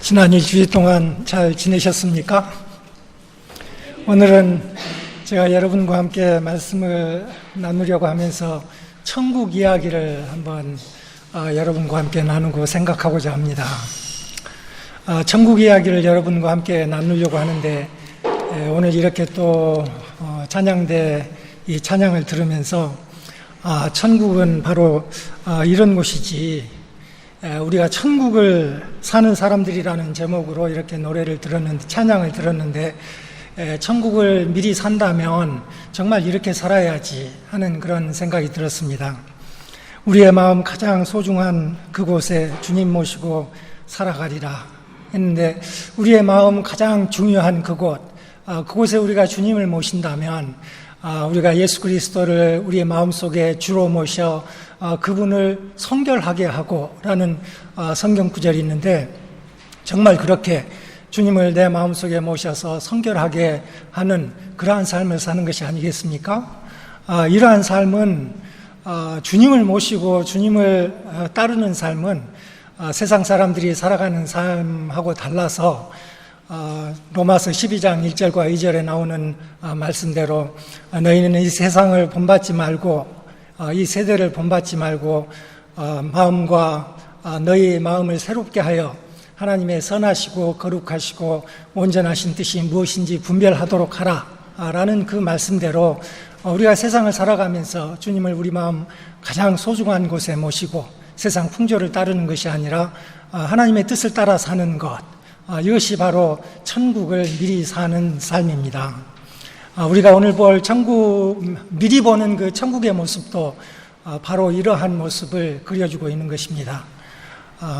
지난 일주일 동안 잘 지내셨습니까? 오늘은 제가 여러분과 함께 말씀을 나누려고 하면서 천국 이야기를 한번 여러분과 함께 나누고 생각하고자 합니다. 천국 이야기를 여러분과 함께 나누려고 하는데 오늘 이렇게 또 찬양대 이 찬양을 들으면서 천국은 바로 이런 곳이지, 우리가 천국을 사는 사람들이라는 제목으로 이렇게 노래를 들었는데, 찬양을 들었는데, 천국을 미리 산다면 정말 이렇게 살아야지 하는 그런 생각이 들었습니다. 우리의 마음 가장 소중한 그곳에 주님 모시고 살아가리라 했는데, 우리의 마음 가장 중요한 그곳에 우리가 주님을 모신다면 우리가 예수 그리스도를 우리의 마음속에 주로 모셔 그분을 성결하게 하고라는 성경 구절이 있는데, 정말 그렇게 주님을 내 마음속에 모셔서 성결하게 하는 그러한 삶을 사는 것이 아니겠습니까? 이러한 삶은 주님을 모시고 주님을 따르는 삶은 세상 사람들이 살아가는 삶하고 달라서 로마서 12장 1절과 2절에 나오는 말씀대로 너희는 이 세상을 본받지 말고 이 세대를 본받지 말고 마음과 너희 마음을 새롭게 하여 하나님의 선하시고 거룩하시고 온전하신 뜻이 무엇인지 분별하도록 하라 라는 그 말씀대로 우리가 세상을 살아가면서 주님을 우리 마음 가장 소중한 곳에 모시고 세상 풍조를 따르는 것이 아니라 하나님의 뜻을 따라 사는 것, 이것이 바로 천국을 미리 사는 삶입니다. 우리가 오늘 볼 천국, 미리 보는 그 천국의 모습도 바로 이러한 모습을 그려주고 있는 것입니다.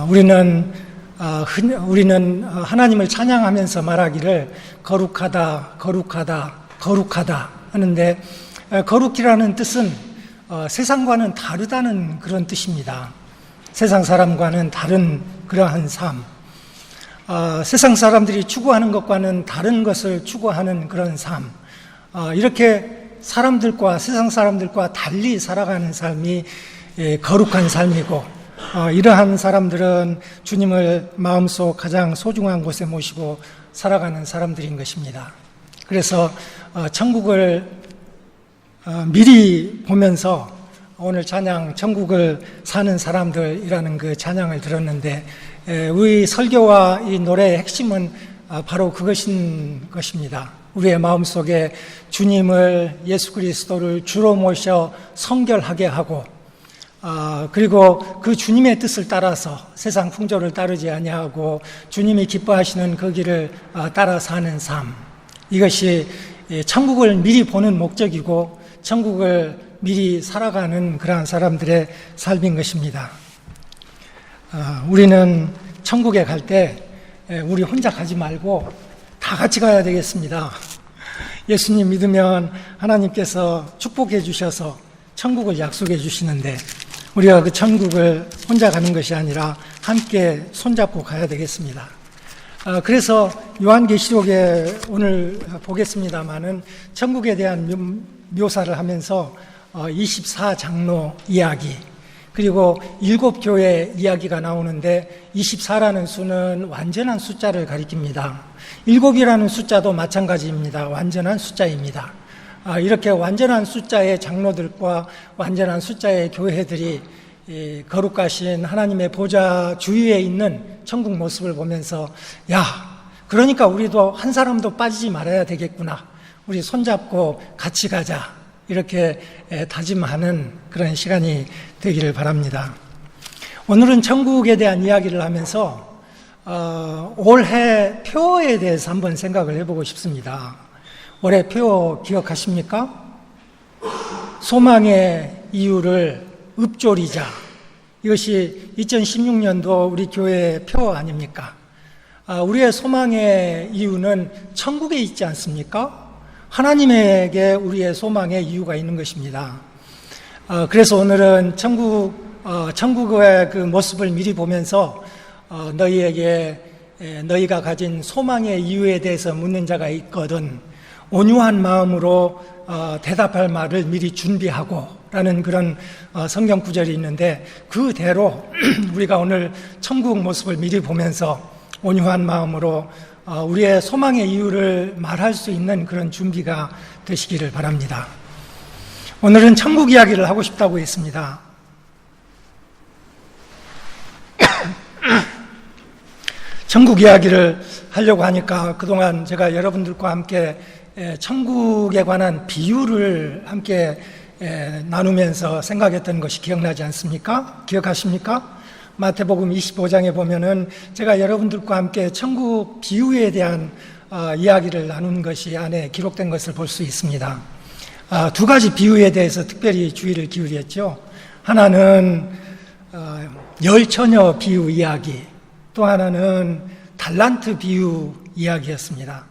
우리는 하나님을 찬양하면서 말하기를 거룩하다, 거룩하다, 거룩하다 하는데, 거룩이라는 뜻은 세상과는 다르다는 그런 뜻입니다. 세상 사람과는 다른 그러한 삶, 세상 사람들이 추구하는 것과는 다른 것을 추구하는 그런 삶, 이렇게 사람들과 세상 사람들과 달리 살아가는 삶이 거룩한 삶이고, 이러한 사람들은 주님을 마음속 가장 소중한 곳에 모시고 살아가는 사람들인 것입니다. 그래서 천국을 미리 보면서 오늘 찬양 천국을 사는 사람들이라는 그 찬양을 들었는데, 우리 설교와 이 노래의 핵심은 바로 그것인 것입니다. 우리의 마음속에 주님을, 예수 그리스도를 주로 모셔 성결하게 하고, 그리고 그 주님의 뜻을 따라서 세상 풍조를 따르지 아니하고 주님이 기뻐하시는 그 길을 따라 사는 삶, 이것이 천국을 미리 보는 목적이고 천국을 미리 살아가는 그러한 사람들의 삶인 것입니다. 우리는 천국에 갈 때 우리 혼자 가지 말고 다 같이 가야 되겠습니다. 예수님 믿으면 하나님께서 축복해 주셔서 천국을 약속해 주시는데, 우리가 그 천국을 혼자 가는 것이 아니라 함께 손잡고 가야 되겠습니다. 그래서 요한계시록에 오늘 보겠습니다마는 천국에 대한 묘사를 하면서 24장로 이야기, 그리고 7교회 이야기가 나오는데 24라는 수는 완전한 숫자를 가리킵니다. 7이라는 숫자도 마찬가지입니다. 완전한 숫자입니다. 이렇게 완전한 숫자의 장로들과 완전한 숫자의 교회들이 거룩하신 하나님의 보좌 주위에 있는 천국 모습을 보면서, 그러니까 우리도 한 사람도 빠지지 말아야 되겠구나, 우리 손잡고 같이 가자, 이렇게 다짐하는 그런 시간이 되기를 바랍니다. 오늘은 천국에 대한 이야기를 하면서 올해 표에 대해서 한번 생각을 해보고 싶습니다. 올해 표 기억하십니까? 소망의 이유를 읊조리자. 이것이 2016년도 우리 교회의 표 아닙니까? 우리의 소망의 이유는 천국에 있지 않습니까? 하나님에게 우리의 소망의 이유가 있는 것입니다. 그래서 오늘은 천국의 그 모습을 미리 보면서 너희에게 너희가 가진 소망의 이유에 대해서 묻는 자가 있거든 온유한 마음으로 대답할 말을 미리 준비하고 라는 그런 성경 구절이 있는데, 그대로 우리가 오늘 천국 모습을 미리 보면서 온유한 마음으로 우리의 소망의 이유를 말할 수 있는 그런 준비가 되시기를 바랍니다. 오늘은 천국 이야기를 하고 싶다고 했습니다. 천국 이야기를 하려고 하니까 그동안 제가 여러분들과 함께 천국에 관한 비유를 함께 나누면서 생각했던 것이 기억나지 않습니까? 기억하십니까? 마태복음 25장에 보면은 제가 여러분들과 함께 천국 비유에 대한 이야기를 나눈 것이 안에 기록된 것을 볼 수 있습니다. 두 가지 비유에 대해서 특별히 주의를 기울였죠. 하나는 열처녀 비유 이야기, 또 하나는 달란트 비유 이야기였습니다.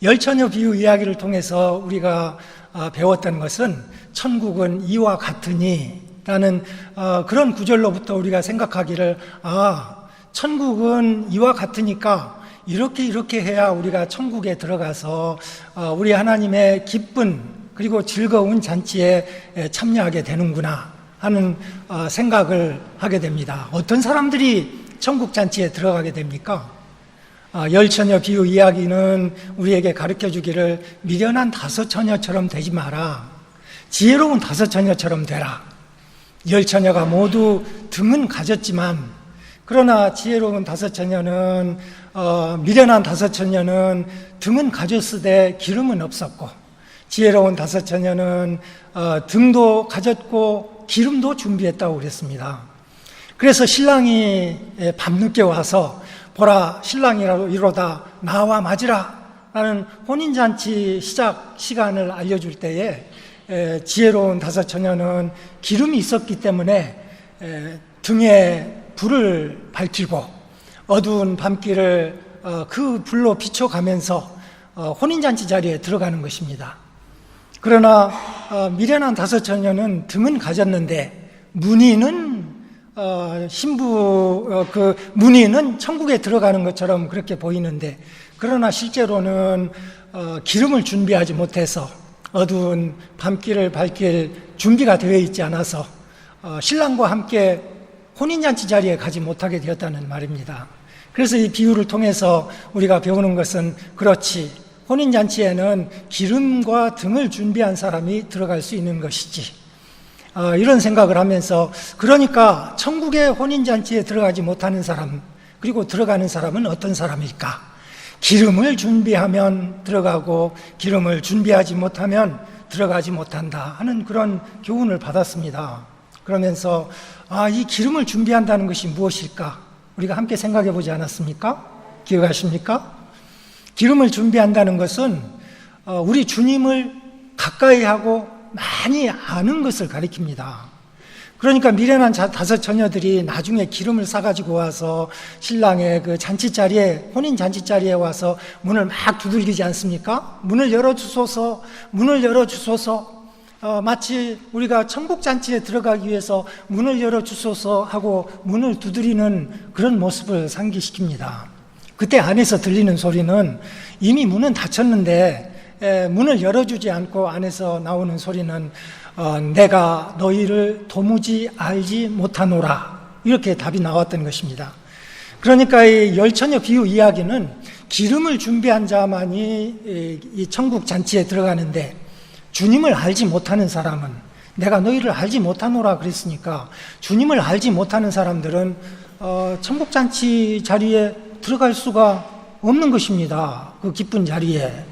열처녀 비유 이야기를 통해서 우리가 배웠던 것은 천국은 이와 같으니 라는 그런 구절로부터 우리가 생각하기를 천국은 이와 같으니까 이렇게 해야 우리가 천국에 들어가서 우리 하나님의 기쁜 그리고 즐거운 잔치에 참여하게 되는구나 하는 생각을 하게 됩니다. 어떤 사람들이 천국 잔치에 들어가게 됩니까? 열처녀 비유 이야기는 우리에게 가르쳐 주기를 미련한 다섯 처녀처럼 되지 마라. 지혜로운 다섯 처녀처럼 되라. 열처녀가 모두 등은 가졌지만 그러나 지혜로운 다섯 처녀는 미련한 다섯 처녀는 등은 가졌으되 기름은 없었고 지혜로운 다섯 처녀는 등도 가졌고 기름도 준비했다고 그랬습니다. 그래서 신랑이 밤늦게 와서 보라 신랑이라도 이로다 나와 맞으라 라는 혼인잔치 시작 시간을 알려줄 때에 지혜로운 다섯 처녀는 기름이 있었기 때문에 등에 불을 밝히고 어두운 밤길을 그 불로 비춰가면서 혼인잔치 자리에 들어가는 것입니다. 그러나 미련한 다섯 처녀는 등은 가졌는데 문의는 문의는 천국에 들어가는 것처럼 그렇게 보이는데 그러나 실제로는 기름을 준비하지 못해서 어두운 밤길을 밝힐 준비가 되어 있지 않아서 신랑과 함께 혼인잔치 자리에 가지 못하게 되었다는 말입니다. 그래서 이 비유를 통해서 우리가 배우는 것은 그렇지 혼인잔치에는 기름과 등을 준비한 사람이 들어갈 수 있는 것이지 이런 생각을 하면서 그러니까 천국의 혼인잔치에 들어가지 못하는 사람 그리고 들어가는 사람은 어떤 사람일까? 기름을 준비하면 들어가고 기름을 준비하지 못하면 들어가지 못한다 하는 그런 교훈을 받았습니다. 그러면서 이 기름을 준비한다는 것이 무엇일까? 우리가 함께 생각해 보지 않았습니까? 기억하십니까? 기름을 준비한다는 것은 우리 주님을 가까이 하고 많이 아는 것을 가리킵니다. 그러니까 미련한 다섯 처녀들이 나중에 기름을 싸가지고 와서 신랑의 그 잔치자리에, 혼인 잔치자리에 와서 문을 막 두들기지 않습니까? 문을 열어주소서, 문을 열어주소서. 마치 우리가 천국 잔치에 들어가기 위해서 문을 열어주소서 하고 문을 두드리는 그런 모습을 상기시킵니다. 그때 안에서 들리는 소리는 이미 문은 닫혔는데 문을 열어주지 않고 안에서 나오는 소리는 내가 너희를 도무지 알지 못하노라 이렇게 답이 나왔던 것입니다. 그러니까 이 열처녀 비유 이야기는 기름을 준비한 자만이 이 천국 잔치에 들어가는데 주님을 알지 못하는 사람은 내가 너희를 알지 못하노라 그랬으니까 주님을 알지 못하는 사람들은 천국 잔치 자리에 들어갈 수가 없는 것입니다. 그 기쁜 자리에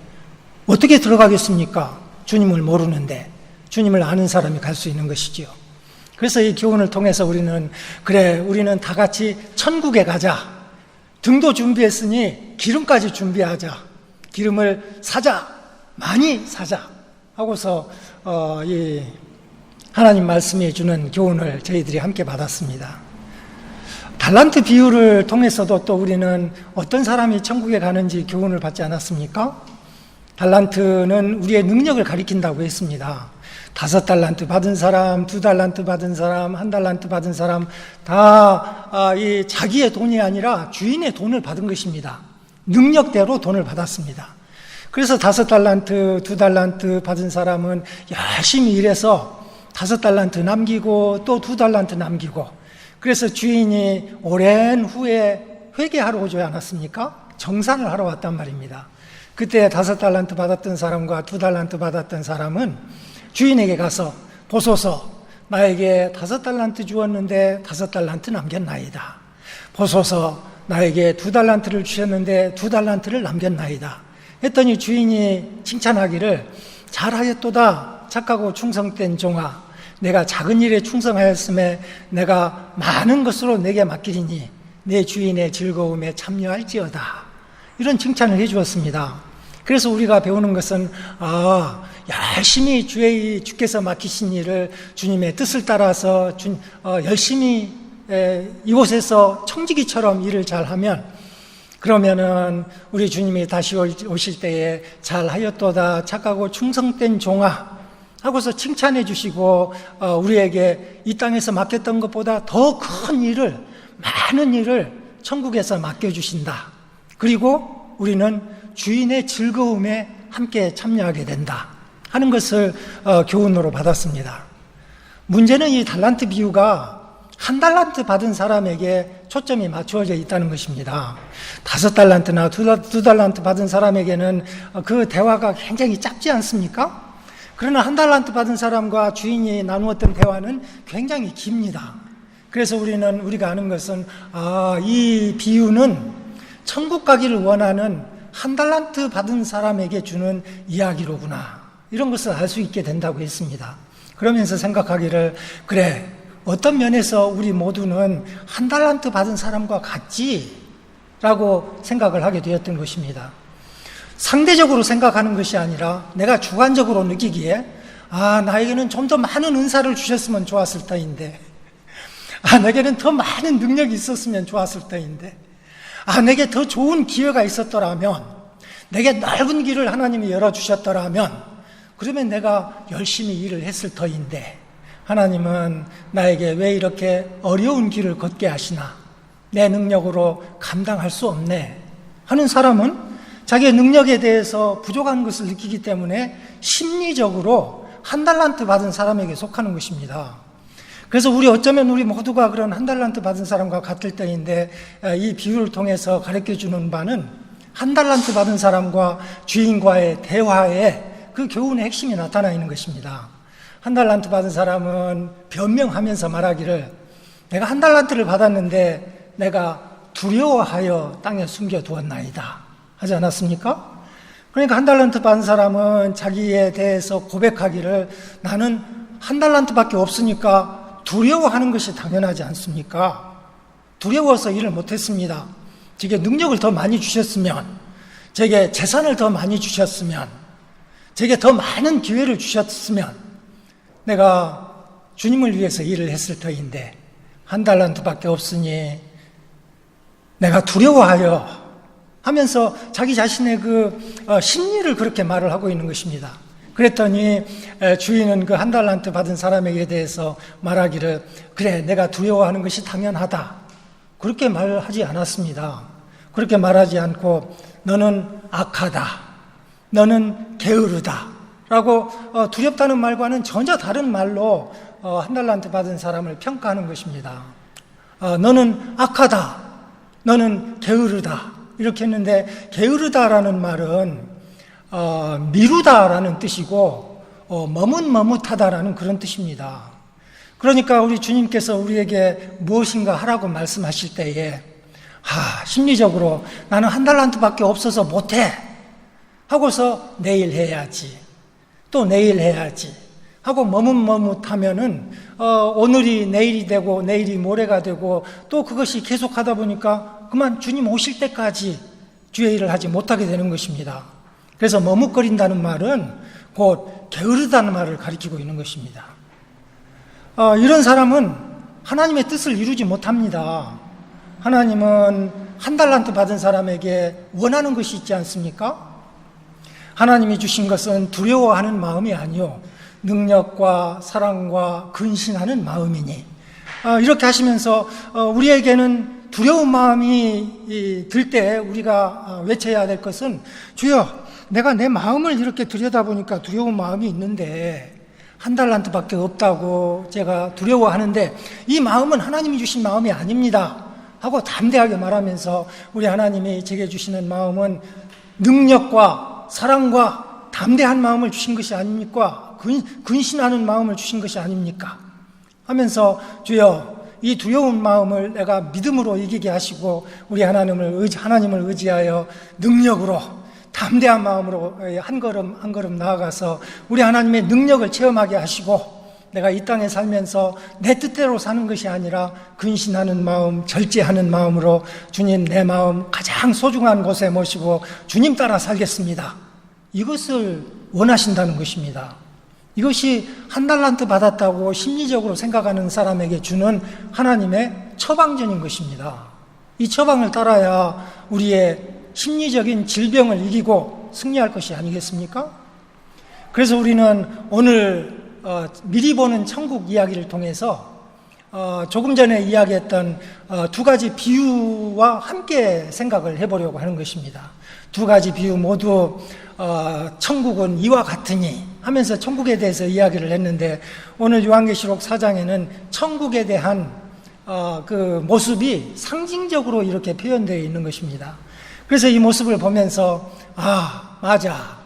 어떻게 들어가겠습니까? 주님을 모르는데 주님을 아는 사람이 갈 수 있는 것이지요. 그래서 이 교훈을 통해서 우리는 우리는 다 같이 천국에 가자. 등도 준비했으니 기름까지 준비하자. 기름을 사자. 많이 사자. 하고서 이 하나님 말씀이 주는 교훈을 저희들이 함께 받았습니다. 달란트 비유를 통해서도 또 우리는 어떤 사람이 천국에 가는지 교훈을 받지 않았습니까? 달란트는 우리의 능력을 가리킨다고 했습니다. 5달란트 받은 사람, 2달란트 받은 사람, 1달란트 받은 사람 다 이 자기의 돈이 아니라 주인의 돈을 받은 것입니다. 능력대로 돈을 받았습니다. 그래서 5달란트, 2달란트 받은 사람은 열심히 일해서 5달란트 남기고 또 2달란트 남기고 그래서 주인이 오랜 후에 회개하러 오지 않았습니까? 정산을 하러 왔단 말입니다. 그때 5달란트 받았던 사람과 2달란트 받았던 사람은 주인에게 가서 보소서, 나에게 5달란트 주었는데 5달란트 남겼나이다. 보소서, 나에게 2달란트를 주셨는데 2달란트를 남겼나이다. 했더니 주인이 칭찬하기를 잘하였도다 착하고 충성된 종아, 내가 작은 일에 충성하였음에 내가 많은 것으로 내게 맡기리니 내 주인의 즐거움에 참여할지어다. 이런 칭찬을 해 주었습니다. 그래서 우리가 배우는 것은 열심히 주께서 맡기신 일을 주님의 뜻을 따라서 열심히 이곳에서 청지기처럼 일을 잘하면, 그러면은 우리 주님이 다시 오실 때에 잘하였도다 착하고 충성된 종아 하고서 칭찬해 주시고 우리에게 이 땅에서 맡겼던 것보다 더 큰 일을, 많은 일을 천국에서 맡겨주신다. 그리고 우리는 주인의 즐거움에 함께 참여하게 된다 하는 것을 교훈으로 받았습니다. 문제는 이 달란트 비유가 1달란트 받은 사람에게 초점이 맞추어져 있다는 것입니다. 5달란트나 2달란트 받은 사람에게는 그 대화가 굉장히 짧지 않습니까? 그러나 1달란트 받은 사람과 주인이 나누었던 대화는 굉장히 깁니다. 그래서 우리가 아는 것은 이 비유는 천국 가기를 원하는 1달란트 받은 사람에게 주는 이야기로구나, 이런 것을 알 수 있게 된다고 했습니다. 그러면서 생각하기를, 그래, 어떤 면에서 우리 모두는 1달란트 받은 사람과 같지? 라고 생각을 하게 되었던 것입니다. 상대적으로 생각하는 것이 아니라 내가 주관적으로 느끼기에 나에게는 좀 더 많은 은사를 주셨으면 좋았을 터인데, 내게는 더 많은 능력이 있었으면 좋았을 터인데, 내게 더 좋은 기회가 있었더라면, 내게 넓은 길을 하나님이 열어주셨더라면, 그러면 내가 열심히 일을 했을 터인데, 하나님은 나에게 왜 이렇게 어려운 길을 걷게 하시나, 내 능력으로 감당할 수 없네 하는 사람은 자기의 능력에 대해서 부족한 것을 느끼기 때문에 심리적으로 1달란트 받은 사람에게 속하는 것입니다. 그래서 어쩌면 우리 모두가 그런 1달란트 받은 사람과 같을 때인데, 이 비유를 통해서 가르쳐주는 바는 1달란트 받은 사람과 주인과의 대화에 그 교훈의 핵심이 나타나 있는 것입니다. 1달란트 받은 사람은 변명하면서 말하기를, 내가 1달란트를 받았는데 내가 두려워하여 땅에 숨겨두었나이다 하지 않았습니까? 그러니까 1달란트 받은 사람은 자기에 대해서 고백하기를, 나는 1달란트밖에 없으니까 두려워하는 것이 당연하지 않습니까? 두려워서 일을 못했습니다. 제게 능력을 더 많이 주셨으면, 제게 재산을 더 많이 주셨으면, 제게 더 많은 기회를 주셨으면 내가 주님을 위해서 일을 했을 터인데 1달란트밖에 없으니 내가 두려워하여 하면서 자기 자신의 심리를 그렇게 말을 하고 있는 것입니다. 그랬더니 주인은 그 1달란트 받은 사람에게 대해서 말하기를, 그래, 내가 두려워하는 것이 당연하다, 그렇게 말하지 않았습니다. 그렇게 말하지 않고, 너는 악하다, 너는 게으르다 라고 두렵다는 말과는 전혀 다른 말로 1달란트 받은 사람을 평가하는 것입니다. 너는 악하다, 너는 게으르다, 이렇게 했는데, 게으르다라는 말은 미루다라는 뜻이고 머뭇머뭇하다라는 그런 뜻입니다. 그러니까 우리 주님께서 우리에게 무엇인가 하라고 말씀하실 때에 심리적으로 나는 1달란트밖에 없어서 못해 하고서 내일 해야지, 또 내일 해야지 하고 머뭇머뭇하면은 오늘이 내일이 되고 내일이 모레가 되고 또 그것이 계속하다 보니까 그만 주님 오실 때까지 주의 일을 하지 못하게 되는 것입니다. 그래서 머뭇거린다는 말은 곧 게으르다는 말을 가리키고 있는 것입니다. 이런 사람은 하나님의 뜻을 이루지 못합니다. 하나님은 1달란트 받은 사람에게 원하는 것이 있지 않습니까? 하나님이 주신 것은 두려워하는 마음이 아니요 능력과 사랑과 근신하는 마음이니, 이렇게 하시면서 우리에게는 두려운 마음이 들 때 우리가 외쳐야 될 것은, 주여, 내가 내 마음을 이렇게 들여다보니까 두려운 마음이 있는데 1달란트밖에 없다고 제가 두려워하는데 이 마음은 하나님이 주신 마음이 아닙니다 하고 담대하게 말하면서 우리 하나님이 제게 주시는 마음은 능력과 사랑과 담대한 마음을 주신 것이 아닙니까? 근신하는 마음을 주신 것이 아닙니까? 하면서 주여 이 두려운 마음을 내가 믿음으로 이기게 하시고 우리 하나님을 의지하여 능력으로 담대한 마음으로 한 걸음 한 걸음 나아가서 우리 하나님의 능력을 체험하게 하시고 내가 이 땅에 살면서 내 뜻대로 사는 것이 아니라 근신하는 마음, 절제하는 마음으로 주님 내 마음 가장 소중한 곳에 모시고 주님 따라 살겠습니다. 이것을 원하신다는 것입니다. 이것이 한 달란트 받았다고 심리적으로 생각하는 사람에게 주는 하나님의 처방전인 것입니다. 이 처방을 따라야 우리의 심리적인 질병을 이기고 승리할 것이 아니겠습니까? 그래서 우리는 오늘 미리 보는 천국 이야기를 통해서 조금 전에 이야기했던 두 가지 비유와 함께 생각을 해보려고 하는 것입니다. 두 가지 비유 모두 천국은 이와 같으니 하면서 천국에 대해서 이야기를 했는데 오늘 요한계시록 4장에는 천국에 대한 그 모습이 상징적으로 이렇게 표현되어 있는 것입니다. 그래서 이 모습을 보면서 맞아,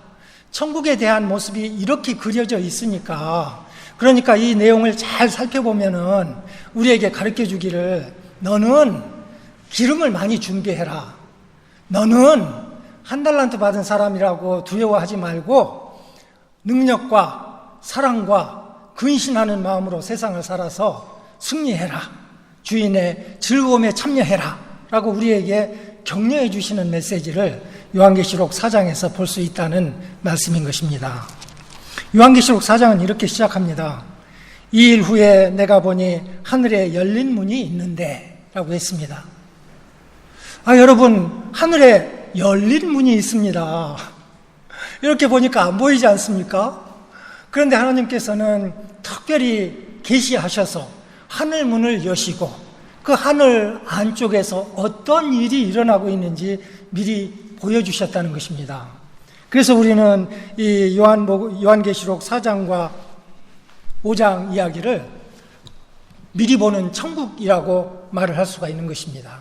천국에 대한 모습이 이렇게 그려져 있으니까 그러니까 이 내용을 잘 살펴보면은 우리에게 가르쳐 주기를 너는 기름을 많이 준비해라. 너는 한 달란트 받은 사람이라고 두려워하지 말고 능력과 사랑과 근신하는 마음으로 세상을 살아서 승리해라. 주인의 즐거움에 참여해라. 라고 우리에게 격려해 주시는 메시지를 요한계시록 4장에서 볼 수 있다는 말씀인 것입니다. 요한계시록 4장은 이렇게 시작합니다. 2일 후에 내가 보니 하늘에 열린 문이 있는데 라고 했습니다. 여러분, 하늘에 열린 문이 있습니다. 이렇게 보니까 안 보이지 않습니까? 그런데 하나님께서는 특별히 계시하셔서 하늘 문을 여시고 그 하늘 안쪽에서 어떤 일이 일어나고 있는지 미리 보여주셨다는 것입니다. 그래서 우리는 이 요한계시록 4장과 5장 이야기를 미리 보는 천국이라고 말을 할 수가 있는 것입니다.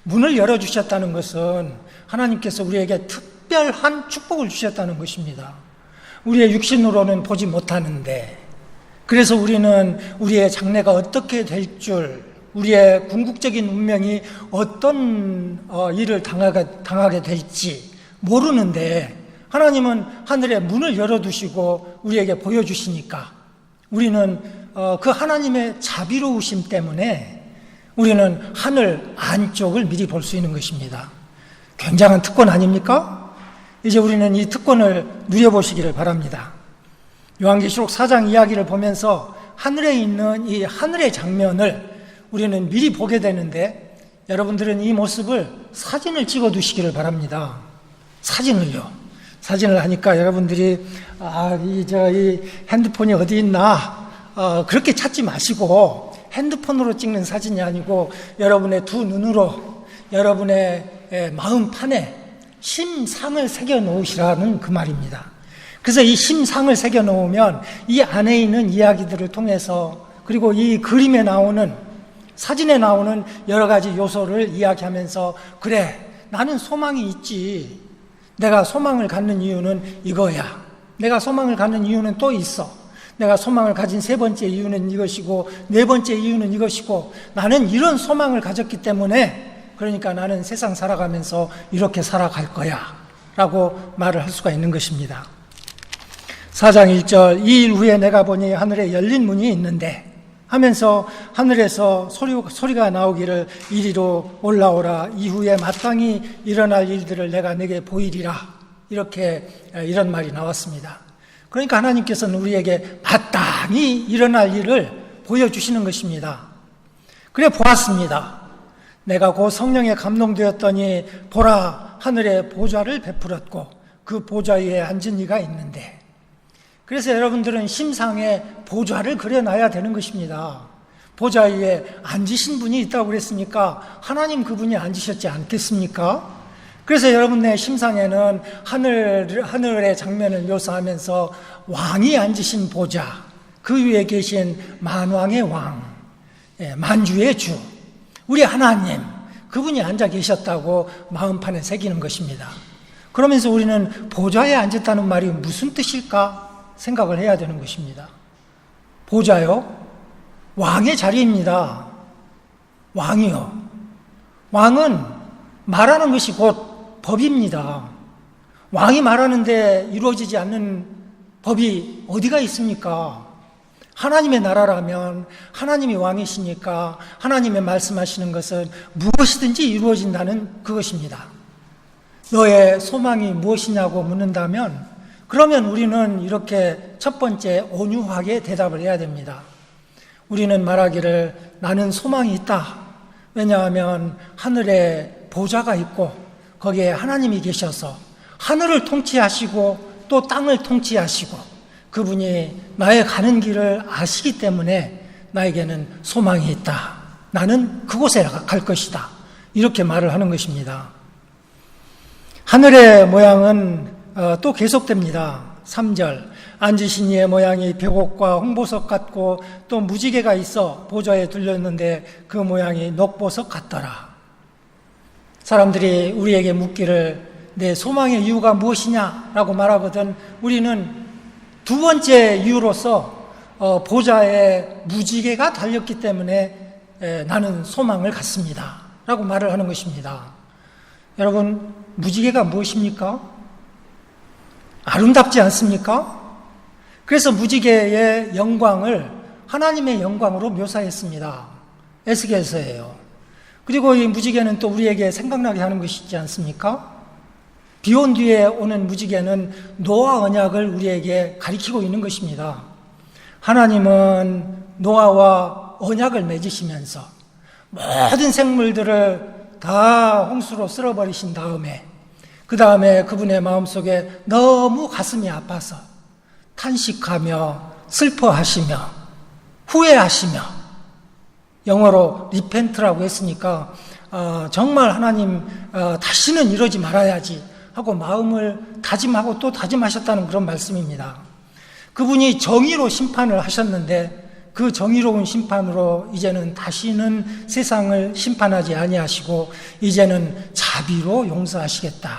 문을 열어주셨다는 것은 하나님께서 우리에게 특별한 축복을 주셨다는 것입니다. 우리의 육신으로는 보지 못하는데 그래서 우리는 우리의 장래가 어떻게 될 줄 우리의 궁극적인 운명이 어떤 일을 당하게 될지 모르는데 하나님은 하늘에 문을 열어두시고 우리에게 보여주시니까 우리는 그 하나님의 자비로우심 때문에 우리는 하늘 안쪽을 미리 볼 수 있는 것입니다. 굉장한 특권 아닙니까? 이제 우리는 이 특권을 누려보시기를 바랍니다. 요한계시록 4장 이야기를 보면서 하늘에 있는 이 하늘의 장면을 우리는 미리 보게 되는데 여러분들은 이 모습을 사진을 찍어 두시기를 바랍니다. 사진을 하니까 여러분들이 이 핸드폰이 어디 있나 그렇게 찾지 마시고 핸드폰으로 찍는 사진이 아니고 여러분의 두 눈으로 여러분의 마음판에 심상을 새겨 놓으시라는 그 말입니다. 그래서 이 심상을 새겨 놓으면 이 안에 있는 이야기들을 통해서 그리고 이 그림에 나오는 사진에 나오는 여러 가지 요소를 이야기하면서 그래, 나는 소망이 있지. 내가 소망을 갖는 이유는 이거야. 내가 소망을 갖는 이유는 또 있어. 내가 소망을 가진 세 번째 이유는 이것이고 네 번째 이유는 이것이고 나는 이런 소망을 가졌기 때문에 그러니까 나는 세상 살아가면서 이렇게 살아갈 거야 라고 말을 할 수가 있는 것입니다. 4장 1절 2일 후에 내가 보니 하늘에 열린 문이 있는데 하면서 하늘에서 소리가 나오기를 이리로 올라오라. 이후에 마땅히 일어날 일들을 내가 내게 보이리라. 이런 말이 나왔습니다. 그러니까 하나님께서는 우리에게 마땅히 일어날 일을 보여주시는 것입니다. 그래 보았습니다. 내가 곧 성령에 감동되었더니 보라, 하늘에 보좌를 베풀었고 그 보좌 위에 앉은 이가 있는데 그래서 여러분들은 심상에 보좌를 그려놔야 되는 것입니다. 보좌 위에 앉으신 분이 있다고 그랬으니까 하나님 그분이 앉으셨지 않겠습니까? 그래서 여러분의 심상에는 하늘의 장면을 묘사하면서 왕이 앉으신 보좌, 그 위에 계신 만왕의 왕, 만주의 주, 우리 하나님, 그분이 앉아 계셨다고 마음판에 새기는 것입니다. 그러면서 우리는 보좌에 앉았다는 말이 무슨 뜻일까 생각을 해야 되는 것입니다. 보좌요? 왕의 자리입니다. 왕이요. 왕은 말하는 것이 곧 법입니다. 왕이 말하는데 이루어지지 않는 법이 어디가 있습니까? 하나님의 나라라면 하나님이 왕이시니까 하나님의 말씀하시는 것은 무엇이든지 이루어진다는 그것입니다. 너의 소망이 무엇이냐고 묻는다면 그러면 우리는 이렇게 첫 번째 온유하게 대답을 해야 됩니다. 우리는 말하기를 나는 소망이 있다. 왜냐하면 하늘에 보좌가 있고 거기에 하나님이 계셔서 하늘을 통치하시고 또 땅을 통치하시고 그분이 나의 가는 길을 아시기 때문에 나에게는 소망이 있다. 나는 그곳에 갈 것이다. 이렇게 말을 하는 것입니다. 하늘의 모양은 또 계속됩니다. 3절 앉으신 이의 모양이 벽옥과 홍보석 같고 또 무지개가 있어 보좌에 둘렸는데 그 모양이 녹보석 같더라. 사람들이 우리에게 묻기를 내 소망의 이유가 무엇이냐라고 말하거든 우리는 두 번째 이유로서 보좌에 무지개가 달렸기 때문에 나는 소망을 갖습니다 라고 말을 하는 것입니다. 여러분, 무지개가 무엇입니까? 아름답지 않습니까? 그래서 무지개의 영광을 하나님의 영광으로 묘사했습니다. 에스겔서예요. 그리고 이 무지개는 또 우리에게 생각나게 하는 것이 있지 않습니까? 비 온 뒤에 오는 무지개는 노아 언약을 우리에게 가리키고 있는 것입니다. 하나님은 노아와 언약을 맺으시면서 모든 생물들을 다 홍수로 쓸어버리신 다음에 그 다음에 그분의 마음속에 너무 가슴이 아파서 탄식하며 슬퍼하시며 후회하시며 영어로 리펜트라고 했으니까 정말 하나님 다시는 이러지 말아야지 하고 마음을 다짐하고 또 다짐하셨다는 그런 말씀입니다. 그분이 정의로 심판을 하셨는데 그 정의로운 심판으로 이제는 다시는 세상을 심판하지 아니하시고 이제는 자비로 용서하시겠다.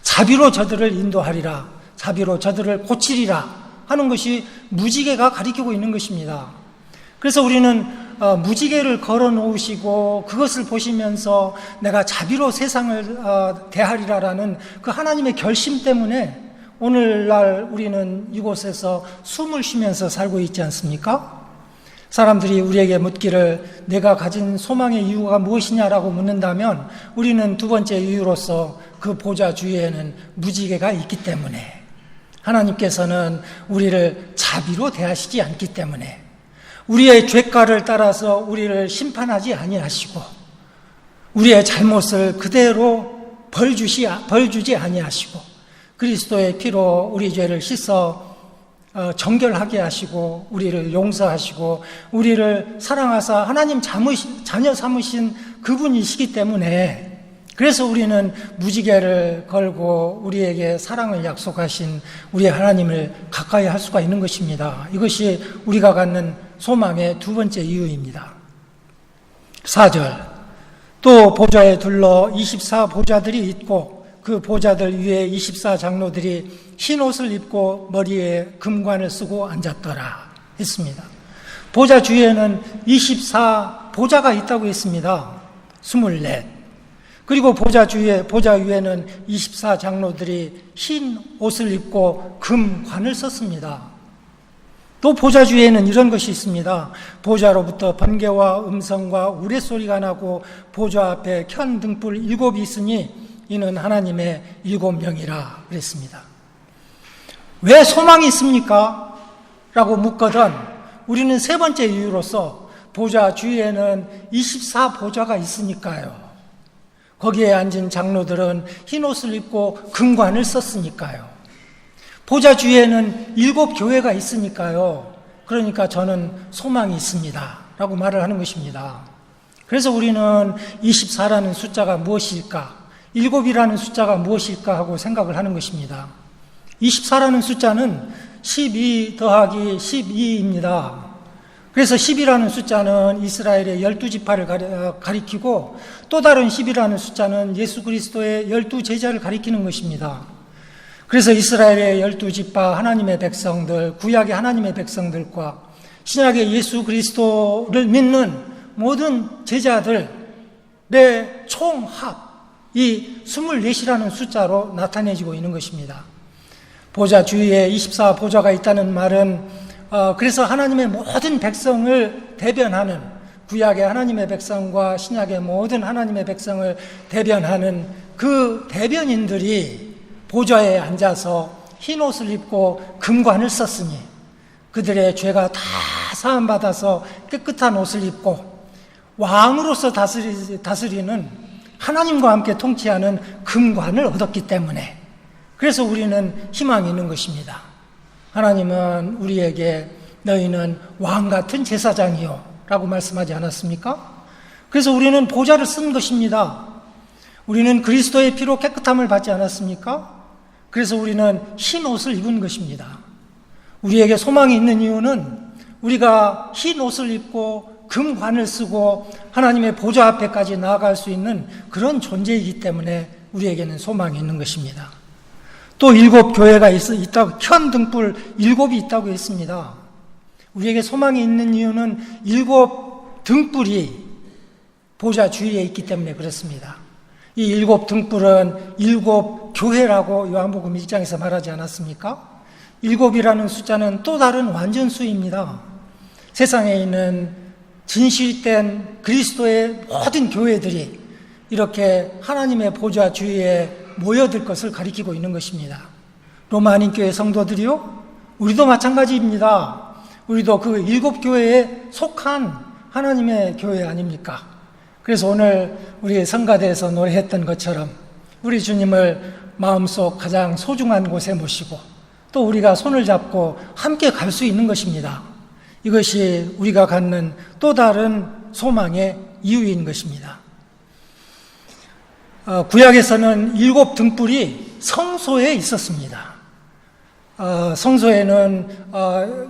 자비로 저들을 인도하리라. 자비로 저들을 고치리라 하는 것이 무지개가 가리키고 있는 것입니다. 그래서 우리는 무지개를 걸어 놓으시고 그것을 보시면서 내가 자비로 세상을 대하리라라는 그 하나님의 결심 때문에 오늘날 우리는 이곳에서 숨을 쉬면서 살고 있지 않습니까? 사람들이 우리에게 묻기를 내가 가진 소망의 이유가 무엇이냐라고 묻는다면 우리는 두 번째 이유로서 그 보좌 주위에는 무지개가 있기 때문에 하나님께서는 우리를 자비로 대하시지 않기 때문에 우리의 죄가를 따라서 우리를 심판하지 아니하시고 우리의 잘못을 그대로 벌주지 아니하시고 그리스도의 피로 우리 죄를 씻어 정결하게 하시고 우리를 용서하시고 우리를 사랑하사 하나님 자녀 삼으신 그분이시기 때문에 그래서 우리는 무지개를 걸고 우리에게 사랑을 약속하신 우리 하나님을 가까이 할 수가 있는 것입니다. 이것이 우리가 갖는 소망의 두 번째 이유입니다. 4절 또 보좌에 둘러 24보좌들이 있고 그 보좌들 위에 24장로들이 흰 옷을 입고 머리에 금관을 쓰고 앉았더라 했습니다. 보좌 주위에는 24보좌가 있다고 했습니다. 24. 그리고 보좌 위에는 24장로들이 흰 옷을 입고 금관을 썼습니다. 또 보좌 주위에는 이런 것이 있습니다. 보좌로부터 번개와 음성과 우레소리가 나고 보좌 앞에 켠 등불 7이 있으니 이는 하나님의 7명이라 그랬습니다. 왜 소망이 있습니까? 라고 묻거든 우리는 세 번째 이유로서 보좌 주위에는 24보좌가 있으니까요. 거기에 앉은 장로들은 흰 옷을 입고 금관을 썼으니까요. 보좌 주위에는 7교회가 있으니까요. 그러니까 저는 소망이 있습니다 라고 말을 하는 것입니다. 그래서 우리는 24라는 숫자가 무엇일까? 7이라는 숫자가 무엇일까 하고 생각을 하는 것입니다. 24라는 숫자는 12 더하기 12입니다. 그래서 10이라는 숫자는 이스라엘의 12지파를 가리키고 또 다른 10이라는 숫자는 예수 그리스도의 12제자를 가리키는 것입니다. 그래서 이스라엘의 12지파 하나님의 백성들, 구약의 하나님의 백성들과 신약의 예수 그리스도를 믿는 모든 제자들의 총합, 이 24이라는 숫자로 나타내지고 있는 것입니다. 보좌 주위에 24보좌가 있다는 말은 그래서 하나님의 모든 백성을 대변하는, 구약의 하나님의 백성과 신약의 모든 하나님의 백성을 대변하는 그 대변인들이 보좌에 앉아서 흰 옷을 입고 금관을 썼으니 그들의 죄가 다 사함받아서 깨끗한 옷을 입고 왕으로서 다스리는 하나님과 함께 통치하는 금관을 얻었기 때문에, 그래서 우리는 희망이 있는 것입니다. 하나님은 우리에게 너희는 왕같은 제사장이요 라고 말씀하지 않았습니까? 그래서 우리는 보좌를 쓴 것입니다. 우리는 그리스도의 피로 깨끗함을 받지 않았습니까? 그래서 우리는 흰 옷을 입은 것입니다. 우리에게 소망이 있는 이유는 우리가 흰 옷을 입고 금관을 쓰고 하나님의 보좌 앞에까지 나아갈 수 있는 그런 존재이기 때문에 우리에게는 소망이 있는 것입니다. 또 7 교회가 있다고, 현 등불 7이 있다고 했습니다. 우리에게 소망이 있는 이유는 7 등불이 보좌 주위에 있기 때문에 그렇습니다. 이 7 등불은 7 교회라고 요한복음 1장에서 말하지 않았습니까? 7이라는 숫자는 또 다른 완전수입니다. 세상에 있는 진실된 그리스도의 모든 교회들이 이렇게 하나님의 보좌 주위에 모여들 것을 가리키고 있는 것입니다. 로마 한인교회 성도들이요, 우리도 마찬가지입니다. 우리도 그 7 교회에 속한 하나님의 교회 아닙니까? 그래서 오늘 우리 성가대에서 노래했던 것처럼 우리 주님을 마음속 가장 소중한 곳에 모시고 또 우리가 손을 잡고 함께 갈 수 있는 것입니다. 이것이 우리가 갖는 또 다른 소망의 이유인 것입니다. 구약에서는 7 등불이 성소에 있었습니다. 성소에는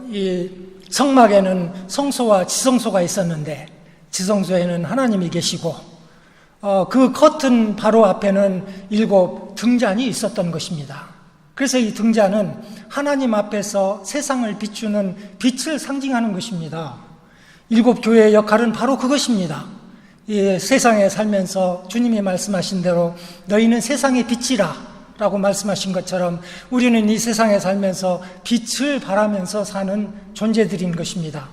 이 성막에는 성소와 지성소가 있었는데 지성소에는 하나님이 계시고 그 커튼 바로 앞에는 7 등잔이 있었던 것입니다. 그래서 이 등잔은 하나님 앞에서 세상을 비추는 빛을 상징하는 것입니다. 7 교회의 역할은 바로 그것입니다. 이 세상에 살면서 주님이 말씀하신 대로 너희는 세상의 빛이라 라고 말씀하신 것처럼 우리는 이 세상에 살면서 빛을 발하면서 사는 존재들인 것입니다.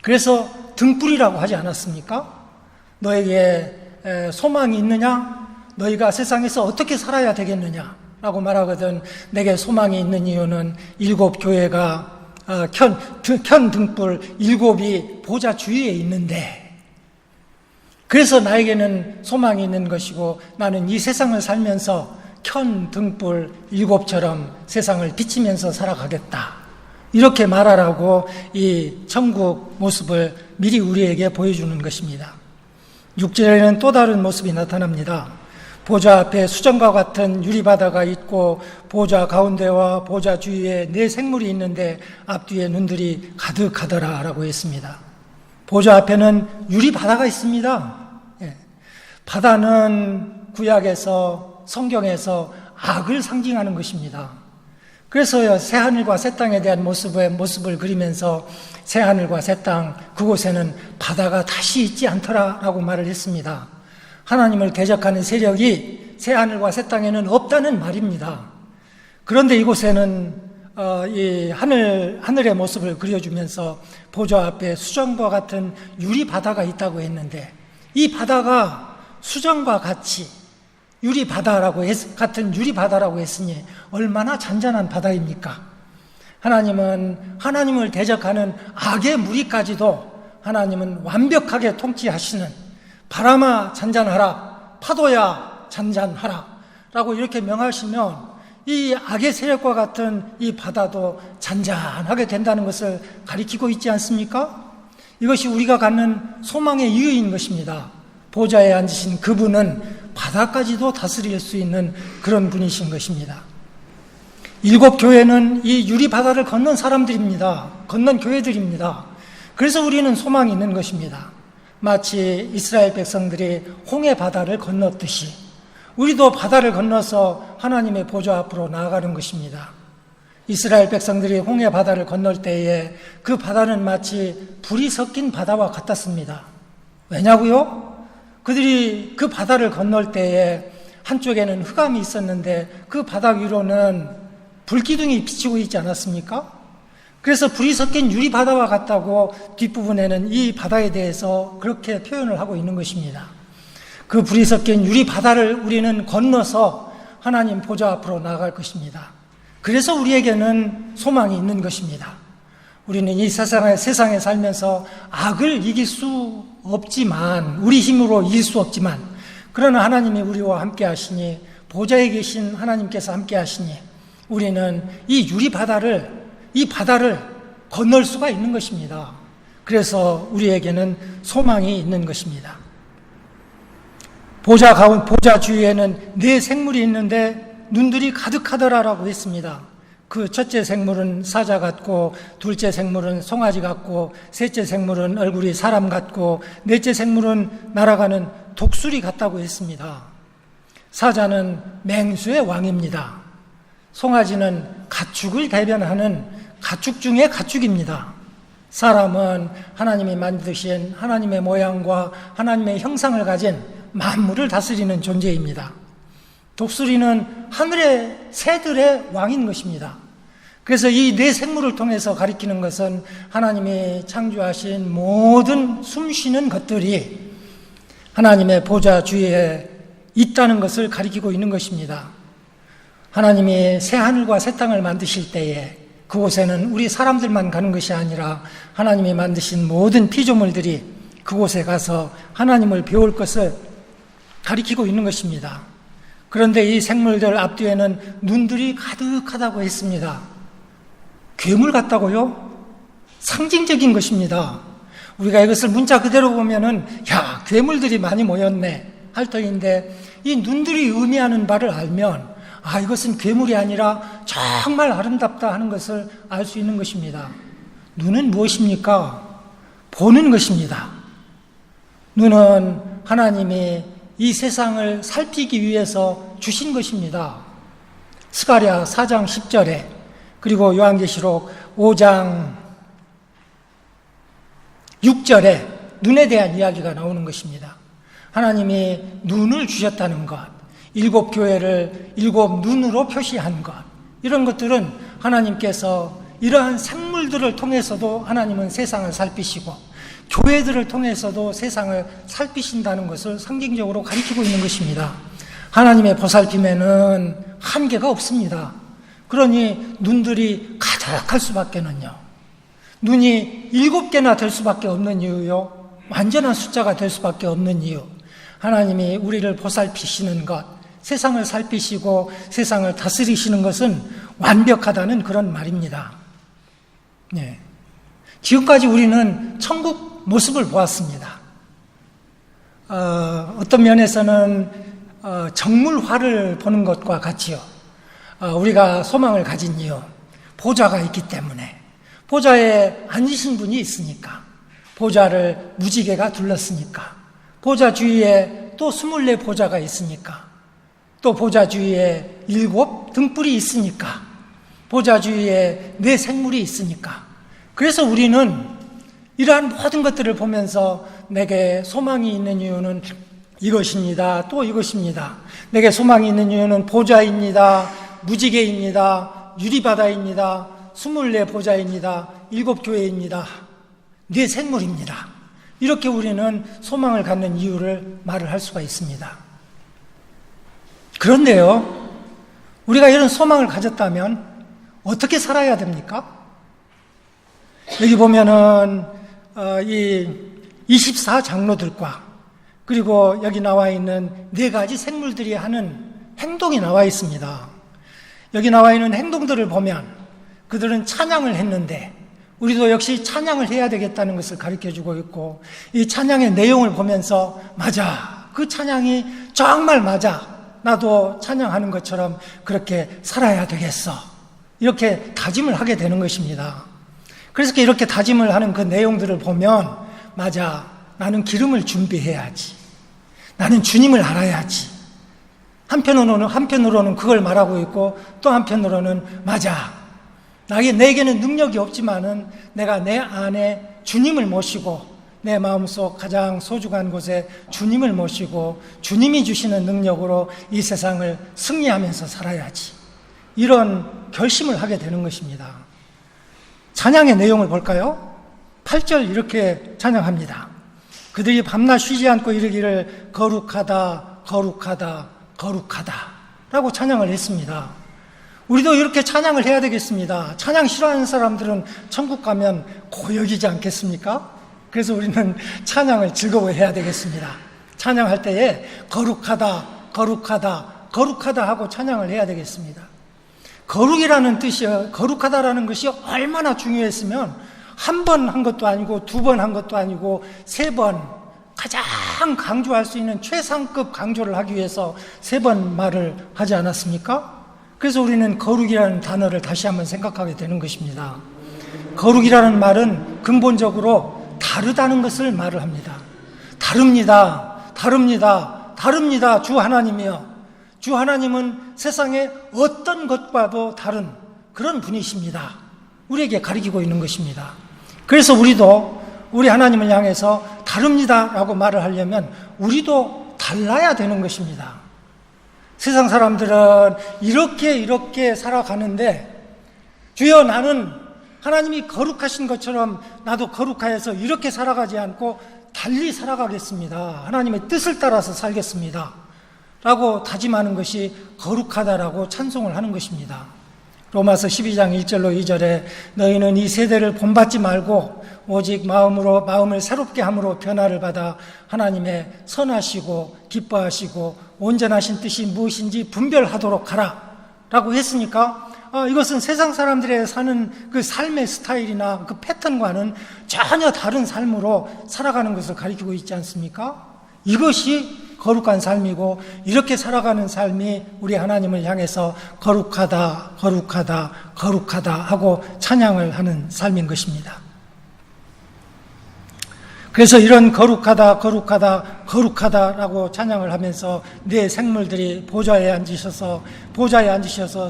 그래서 등불이라고 하지 않았습니까? 너에게 소망이 있느냐? 너희가 세상에서 어떻게 살아야 되겠느냐? 라고 말하거든. 내게 소망이 있는 이유는 7 교회가 켠 등불 7이 보좌 주위에 있는데, 그래서 나에게는 소망이 있는 것이고 나는 이 세상을 살면서 켠 등불 7처럼 세상을 비치면서 살아가겠다, 이렇게 말하라고 이 천국 모습을 미리 우리에게 보여주는 것입니다. 6절에는 또 다른 모습이 나타납니다. 보좌 앞에 수정과 같은 유리바다가 있고 보좌 가운데와 보좌 주위에 4 생물이 있는데 앞뒤에 눈들이 가득하더라 라고 했습니다. 보좌 앞에는 유리바다가 있습니다. 바다는 구약에서, 성경에서 악을 상징하는 것입니다. 그래서 새하늘과 새 땅에 대한 모습을 그리면서 새하늘과 새 땅, 그곳에는 바다가 다시 있지 않더라라고 말을 했습니다. 하나님을 대적하는 세력이 새하늘과 새 땅에는 없다는 말입니다. 그런데 이곳에는 이 하늘의 모습을 그려주면서 보좌 앞에 수정과 같은 유리 바다가 있다고 했는데, 이 바다가 수정과 같이 같은 유리 바다라고 했으니 얼마나 잔잔한 바다입니까? 하나님은 하나님을 대적하는 악의 무리까지도 하나님은 완벽하게 통치하시는, 바람아 잔잔하라, 파도야 잔잔하라 라고 이렇게 명하시면 이 악의 세력과 같은 이 바다도 잔잔하게 된다는 것을 가리키고 있지 않습니까? 이것이 우리가 갖는 소망의 이유인 것입니다. 보좌에 앉으신 그분은 바다까지도 다스릴 수 있는 그런 분이신 것입니다. 7 교회는 이 유리 바다를 건넌 사람들입니다. 건넌 교회들입니다. 그래서 우리는 소망이 있는 것입니다. 마치 이스라엘 백성들이 홍해 바다를 건넜듯이 우리도 바다를 건너서 하나님의 보좌 앞으로 나아가는 것입니다. 이스라엘 백성들이 홍해 바다를 건널 때에 그 바다는 마치 불이 섞인 바다와 같았습니다. 왜냐고요? 그들이 그 바다를 건널 때에 한쪽에는 흑암이 있었는데 그 바다 위로는 불기둥이 비치고 있지 않았습니까? 그래서 불이 섞인 유리바다와 같다고 뒷부분에는 이 바다에 대해서 그렇게 표현을 하고 있는 것입니다. 그 불이 섞인 유리바다를 우리는 건너서 하나님 보좌 앞으로 나아갈 것입니다. 그래서 우리에게는 소망이 있는 것입니다. 우리는 이 세상에 살면서 악을 이길 수 없지만, 우리 힘으로 이길 수 없지만, 그러나 하나님이 우리와 함께 하시니, 보좌에 계신 하나님께서 함께 하시니 우리는 이 유리바다를, 이 바다를 건널 수가 있는 것입니다. 그래서 우리에게는 소망이 있는 것입니다. 보좌 주위에는 네 생물이 있는데 눈들이 가득하더라라고 했습니다. 그 첫째 생물은 사자 같고, 둘째 생물은 송아지 같고, 셋째 생물은 얼굴이 사람 같고, 넷째 생물은 날아가는 독수리 같다고 했습니다. 사자는 맹수의 왕입니다. 송아지는 가축을 대변하는 가축 중의 가축입니다. 사람은 하나님이 만드신 하나님의 모양과 하나님의 형상을 가진 만물을 다스리는 존재입니다. 독수리는 하늘의 새들의 왕인 것입니다. 그래서 이 네 생물을 통해서 가리키는 것은 하나님이 창조하신 모든 숨쉬는 것들이 하나님의 보좌 주위에 있다는 것을 가리키고 있는 것입니다. 하나님이 새 하늘과 새 땅을 만드실 때에 그곳에는 우리 사람들만 가는 것이 아니라 하나님이 만드신 모든 피조물들이 그곳에 가서 하나님을 배울 것을 가리키고 있는 것입니다. 그런데 이 생물들 앞뒤에는 눈들이 가득하다고 했습니다. 괴물 같다고요? 상징적인 것입니다. 우리가 이것을 문자 그대로 보면은 야, 괴물들이 많이 모였네 할 터인데, 이 눈들이 의미하는 바를 알면 이것은 괴물이 아니라 정말 아름답다 하는 것을 알 수 있는 것입니다. 눈은 무엇입니까? 보는 것입니다. 눈은 하나님이 이 세상을 살피기 위해서 주신 것입니다. 스가랴 4장 10절에 그리고 요한계시록 5장 6절에 눈에 대한 이야기가 나오는 것입니다. 하나님이 눈을 주셨다는 것, 일곱 교회를 일곱 눈으로 표시한 것, 이런 것들은 하나님께서 이러한 생물들을 통해서도 하나님은 세상을 살피시고 교회들을 통해서도 세상을 살피신다는 것을 상징적으로 가리키고 있는 것입니다. 하나님의 보살핌에는 한계가 없습니다. 그러니 눈들이 가득할 수밖에는요, 눈이 7개나 될 수밖에 없는 이유요, 완전한 숫자가 될 수밖에 없는 이유, 하나님이 우리를 보살피시는 것, 세상을 살피시고 세상을 다스리시는 것은 완벽하다는 그런 말입니다. 네. 지금까지 우리는 천국 모습을 보았습니다. 어떤 면에서는 정물화를 보는 것과 같이요. 우리가 소망을 가진 이유, 보좌가 있기 때문에, 보좌에 앉으신 분이 있으니까, 보좌를 무지개가 둘렀으니까, 보좌 주위에 또 24보좌가 있으니까, 또 보좌 주위에 7 등불이 있으니까, 보좌 주위에 4 생물이 있으니까, 그래서 우리는 이러한 모든 것들을 보면서 내게 소망이 있는 이유는 이것입니다. 또 이것입니다. 내게 소망이 있는 이유는 보좌입니다. 무지개입니다. 유리바다입니다. 24보좌입니다. 7교회입니다. 4 생물입니다. 이렇게 우리는 소망을 갖는 이유를 말을 할 수가 있습니다. 그런데요, 우리가 이런 소망을 가졌다면 어떻게 살아야 됩니까? 여기 보면은 이 24장로들과 그리고 여기 나와 있는 4가지 생물들이 하는 행동이 나와 있습니다. 여기 나와 있는 행동들을 보면 그들은 찬양을 했는데 우리도 역시 찬양을 해야 되겠다는 것을 가르쳐주고 있고, 이 찬양의 내용을 보면서 맞아, 그 찬양이 정말 맞아, 나도 찬양하는 것처럼 그렇게 살아야 되겠어, 이렇게 다짐을 하게 되는 것입니다. 그래서 이렇게 다짐을 하는 그 내용들을 보면, 맞아, 나는 기름을 준비해야지, 나는 주님을 알아야지, 한편으로는 그걸 말하고 있고, 또 한편으로는 맞아, 내게는 능력이 없지만은 내가 내 안에 주님을 모시고, 내 마음속 가장 소중한 곳에 주님을 모시고 주님이 주시는 능력으로 이 세상을 승리하면서 살아야지, 이런 결심을 하게 되는 것입니다. 찬양의 내용을 볼까요? 8절 이렇게 찬양합니다. 그들이 밤낮 쉬지 않고 이르기를 거룩하다 거룩하다 거룩하다 라고 찬양을 했습니다. 우리도 이렇게 찬양을 해야 되겠습니다. 찬양 싫어하는 사람들은 천국 가면 고역이지 않겠습니까? 그래서 우리는 찬양을 즐거워해야 되겠습니다. 찬양할 때에 거룩하다 거룩하다 거룩하다 하고 찬양을 해야 되겠습니다. 거룩하다라는 것이 얼마나 중요했으면 한 번 한 것도 아니고 두 번 한 것도 아니고 세 번, 가장 강조할 수 있는 최상급 강조를 하기 위해서 세 번 말을 하지 않았습니까? 그래서 우리는 거룩이라는 단어를 다시 한번 생각하게 되는 것입니다. 거룩이라는 말은 근본적으로 다르다는 것을 말을 합니다. 다릅니다. 주 하나님이요. 주 하나님은 세상의 어떤 것과도 다른 그런 분이십니다. 우리에게 가리키고 있는 것입니다. 그래서 우리도 우리 하나님을 향해서 다릅니다라고 말을 하려면 우리도 달라야 되는 것입니다. 세상 사람들은 이렇게 살아가는데, 주여 나는 하나님이 거룩하신 것처럼 나도 거룩하여서 이렇게 살아가지 않고 달리 살아가겠습니다. 하나님의 뜻을 따라서 살겠습니다. 라고 다짐하는 것이 거룩하다라고 찬송을 하는 것입니다. 로마서 12장 1절로 2절에 너희는 이 세대를 본받지 말고 오직 마음을 새롭게 함으로 변화를 받아 하나님의 선하시고 기뻐하시고 온전하신 뜻이 무엇인지 분별하도록 하라 라고 했으니까, 이것은 세상 사람들의 사는 그 삶의 스타일이나 그 패턴과는 전혀 다른 삶으로 살아가는 것을 가리키고 있지 않습니까? 이것이 거룩한 삶이고, 이렇게 살아가는 삶이 우리 하나님을 향해서 거룩하다 거룩하다 거룩하다 하고 찬양을 하는 삶인 것입니다. 그래서 이런 거룩하다 거룩하다 거룩하다라고 찬양을 하면서 네 생물들이 보좌에 앉으셔서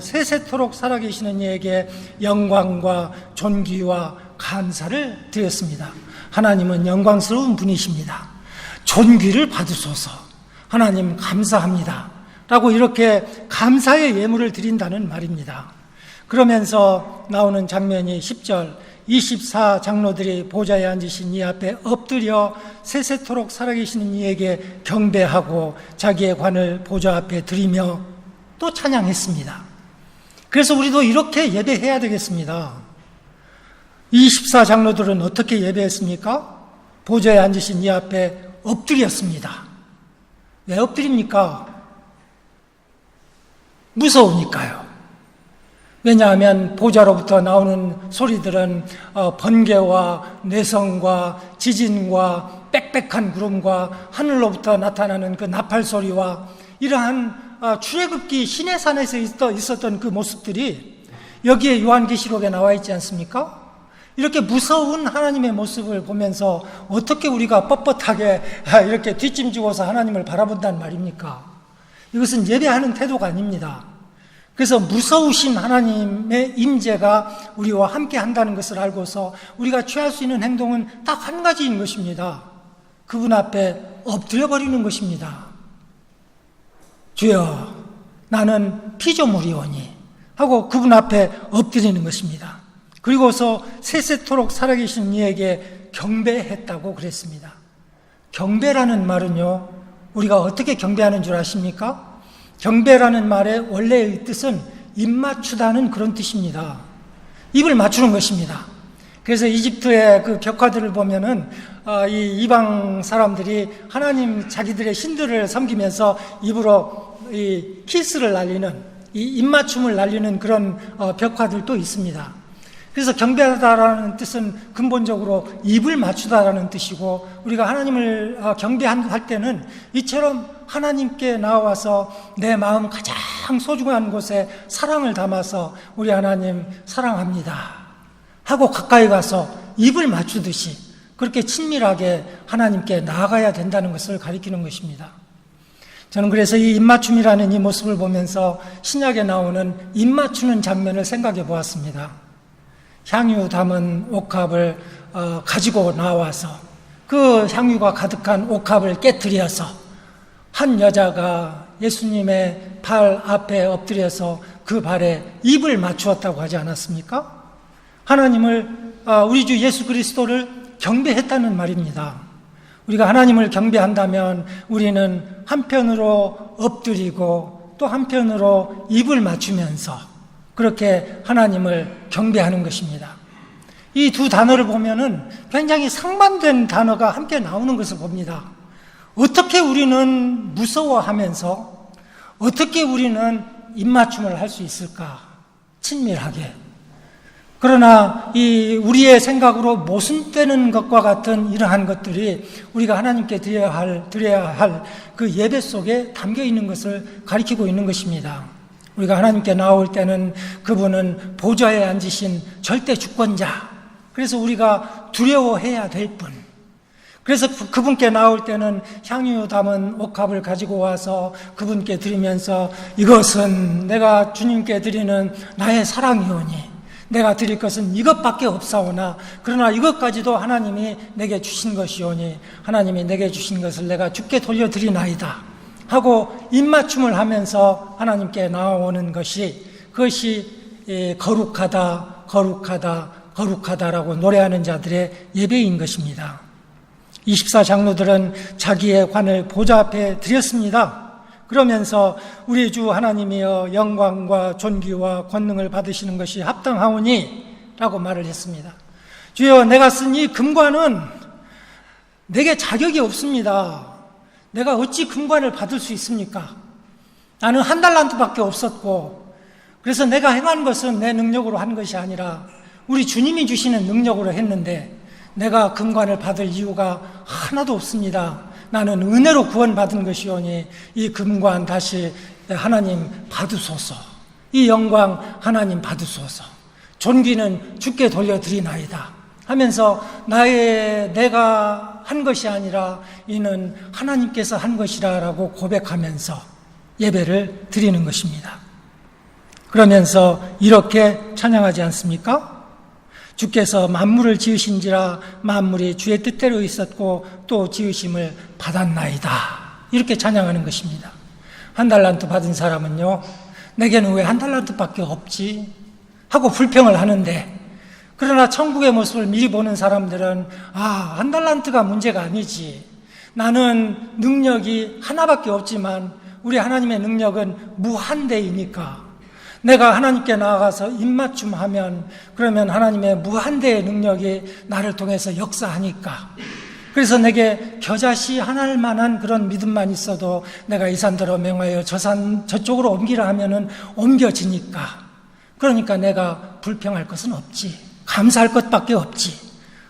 세세토록 살아계시는 이에게 영광과 존귀와 감사를 드렸습니다. 하나님은 영광스러운 분이십니다. 존귀를 받으소서, 하나님 감사합니다 라고 이렇게 감사의 예물을 드린다는 말입니다. 그러면서 나오는 장면이 10절, 24 장로들이 보좌에 앉으신 이 앞에 엎드려 세세토록 살아계시는 이에게 경배하고 자기의 관을 보좌 앞에 드리며 또 찬양했습니다. 그래서 우리도 이렇게 예배해야 되겠습니다. 24 장로들은 어떻게 예배했습니까? 보좌에 앉으신 이 앞에 엎드렸습니다. 왜 엎드립니까? 무서우니까요. 왜냐하면 보좌로부터 나오는 소리들은 번개와 뇌성과 지진과 빽빽한 구름과 하늘로부터 나타나는 그 나팔 소리와 이러한 출애굽기 시내산에서 있었던 그 모습들이 여기에 요한계시록에 나와 있지 않습니까? 이렇게 무서운 하나님의 모습을 보면서 어떻게 우리가 뻣뻣하게 이렇게 뒷짐지고서 하나님을 바라본단 말입니까? 이것은 예배하는 태도가 아닙니다. 그래서 무서우신 하나님의 임재가 우리와 함께 한다는 것을 알고서 우리가 취할 수 있는 행동은 딱 한 가지인 것입니다. 그분 앞에 엎드려 버리는 것입니다. 주여, 나는 피조물이오니 하고 그분 앞에 엎드리는 것입니다. 그리고서 세세토록 살아계신 이에게 경배했다고 그랬습니다. 경배라는 말은요, 우리가 어떻게 경배하는 줄 아십니까? 경배라는 말의 원래의 뜻은 입 맞추다는 그런 뜻입니다. 입을 맞추는 것입니다. 그래서 이집트의 그 벽화들을 보면은 이 이방 사람들이 하나님 자기들의 신들을 섬기면서 입으로 이 키스를 날리는, 이 입맞춤을 날리는 그런 벽화들도 있습니다. 그래서 경배하다라는 뜻은 근본적으로 입을 맞추다라는 뜻이고, 우리가 하나님을 경배할 때는 이처럼 하나님께 나와서 내 마음 가장 소중한 곳에 사랑을 담아서 우리 하나님 사랑합니다, 하고 가까이 가서 입을 맞추듯이 그렇게 친밀하게 하나님께 나아가야 된다는 것을 가리키는 것입니다. 저는 그래서 이 입맞춤이라는 이 모습을 보면서 신약에 나오는 입맞추는 장면을 생각해 보았습니다. 향유 담은 옥합을 가지고 나와서 그 향유가 가득한 옥합을 깨트려서 한 여자가 예수님의 발 앞에 엎드려서 그 발에 입을 맞추었다고 하지 않았습니까? 하나님을, 우리 주 예수 그리스도를 경배했다는 말입니다. 우리가 하나님을 경배한다면 우리는 한편으로 엎드리고 또 한편으로 입을 맞추면서 그렇게 하나님을 경배하는 것입니다. 이 두 단어를 보면은 굉장히 상반된 단어가 함께 나오는 것을 봅니다. 어떻게 우리는 무서워하면서 어떻게 우리는 입맞춤을 할 수 있을까? 친밀하게. 그러나 이 우리의 생각으로 모순되는 것과 같은 이러한 것들이 우리가 하나님께 드려야 할 그 예배 속에 담겨 있는 것을 가리키고 있는 것입니다. 우리가 하나님께 나올 때는 그분은 보좌에 앉으신 절대 주권자, 그래서 우리가 두려워해야 될 분, 그래서 그분께 나올 때는 향유 담은 옥합을 가지고 와서 그분께 드리면서 이것은 내가 주님께 드리는 나의 사랑이오니 내가 드릴 것은 이것밖에 없사오나 그러나 이것까지도 하나님이 내게 주신 것이오니 하나님이 내게 주신 것을 내가 주께 돌려드리나이다 하고 입맞춤을 하면서 하나님께 나오는 것이, 그것이 거룩하다 거룩하다 거룩하다라고 노래하는 자들의 예배인 것입니다. 24장로들은 자기의 관을 보좌 앞에 드렸습니다. 그러면서 우리 주 하나님이여 영광과 존귀와 권능을 받으시는 것이 합당하오니 라고 말을 했습니다. 주여, 내가 쓴 이 금관은 내게 자격이 없습니다. 내가 어찌 금관을 받을 수 있습니까? 나는 한 달란트밖에 없었고, 그래서 내가 행한 것은 내 능력으로 한 것이 아니라 우리 주님이 주시는 능력으로 했는데 내가 금관을 받을 이유가 하나도 없습니다. 나는 은혜로 구원받은 것이오니 이 금관 다시 하나님 받으소서, 이 영광 하나님 받으소서, 존귀는 주께 돌려드리나이다 하면서 내가 한 것이 아니라 이는 하나님께서 한 것이라고 고백하면서 예배를 드리는 것입니다. 그러면서 이렇게 찬양하지 않습니까? 주께서 만물을 지으신지라 만물이 주의 뜻대로 있었고 또 지으심을 받았나이다, 이렇게 찬양하는 것입니다. 한 달란트 받은 사람은요, 내게는 왜 한 달란트밖에 없지? 하고 불평을 하는데, 그러나 천국의 모습을 미리 보는 사람들은 한 달란트가 문제가 아니지, 나는 능력이 하나밖에 없지만 우리 하나님의 능력은 무한대이니까 내가 하나님께 나아가서 입맞춤하면 그러면 하나님의 무한대의 능력이 나를 통해서 역사하니까, 그래서 내게 겨자씨 하나일 만한 그런 믿음만 있어도 내가 이 산더러 명하여 저 산 저쪽으로 옮기라 하면은 옮겨지니까, 그러니까 내가 불평할 것은 없지, 감사할 것밖에 없지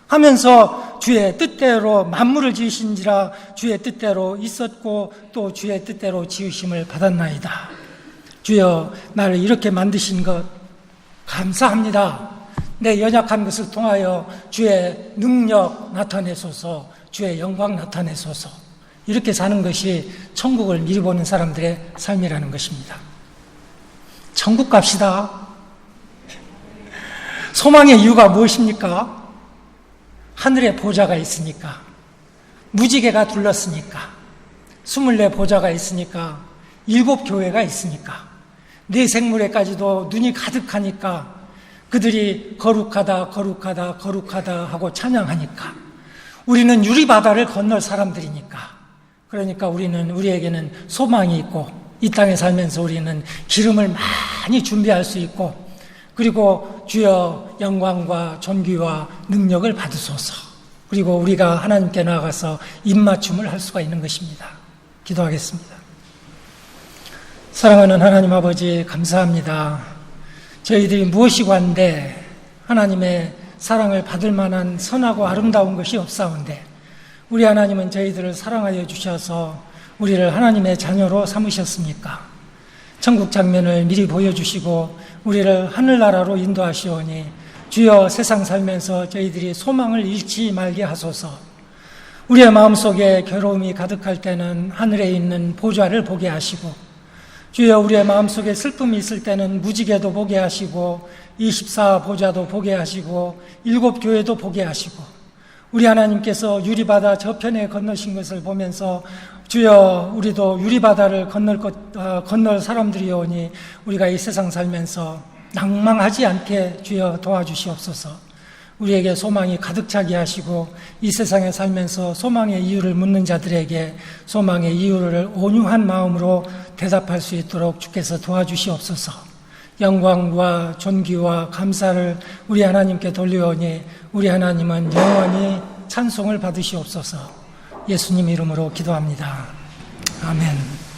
하면서 주의 뜻대로 만물을 지으신지라 주의 뜻대로 있었고 또 주의 뜻대로 지으심을 받았나이다. 주여, 나를 이렇게 만드신 것 감사합니다. 내 연약한 것을 통하여 주의 능력 나타내소서, 주의 영광 나타내소서, 이렇게 사는 것이 천국을 미리 보는 사람들의 삶이라는 것입니다. 천국 갑시다. 소망의 이유가 무엇입니까? 하늘에 보좌가 있으니까, 무지개가 둘렀으니까, 24 보좌가 있으니까, 7 교회가 있으니까, 네 생물에까지도 눈이 가득하니까 그들이 거룩하다 거룩하다 거룩하다 하고 찬양하니까, 우리는 유리바다를 건널 사람들이니까, 그러니까 우리에게는 소망이 있고 이 땅에 살면서 우리는 기름을 많이 준비할 수 있고, 그리고 주여 영광과 존귀와 능력을 받으소서, 그리고 우리가 하나님께 나아가서 입맞춤을 할 수가 있는 것입니다. 기도하겠습니다. 사랑하는 하나님 아버지, 감사합니다. 저희들이 무엇이고 한데 하나님의 사랑을 받을 만한 선하고 아름다운 것이 없사온데, 우리 하나님은 저희들을 사랑하여 주셔서 우리를 하나님의 자녀로 삼으셨습니까? 천국 장면을 미리 보여주시고 우리를 하늘나라로 인도하시오니 주여 세상 살면서 저희들이 소망을 잃지 말게 하소서. 우리의 마음속에 괴로움이 가득할 때는 하늘에 있는 보좌를 보게 하시고, 주여 우리의 마음속에 슬픔이 있을 때는 무지개도 보게 하시고 24 보좌도 보게 하시고 7 교회도 보게 하시고, 우리 하나님께서 유리바다 저편에 건너신 것을 보면서 주여 우리도 유리바다를 건널 사람들이오니 우리가 이 세상 살면서 낭망하지 않게 주여 도와주시옵소서. 우리에게 소망이 가득 차게 하시고 이 세상에 살면서 소망의 이유를 묻는 자들에게 소망의 이유를 온유한 마음으로 대답할 수 있도록 주께서 도와주시옵소서. 영광과 존귀와 감사를 우리 하나님께 돌리오니 우리 하나님은 영원히 찬송을 받으시옵소서. 예수님 이름으로 기도합니다. 아멘.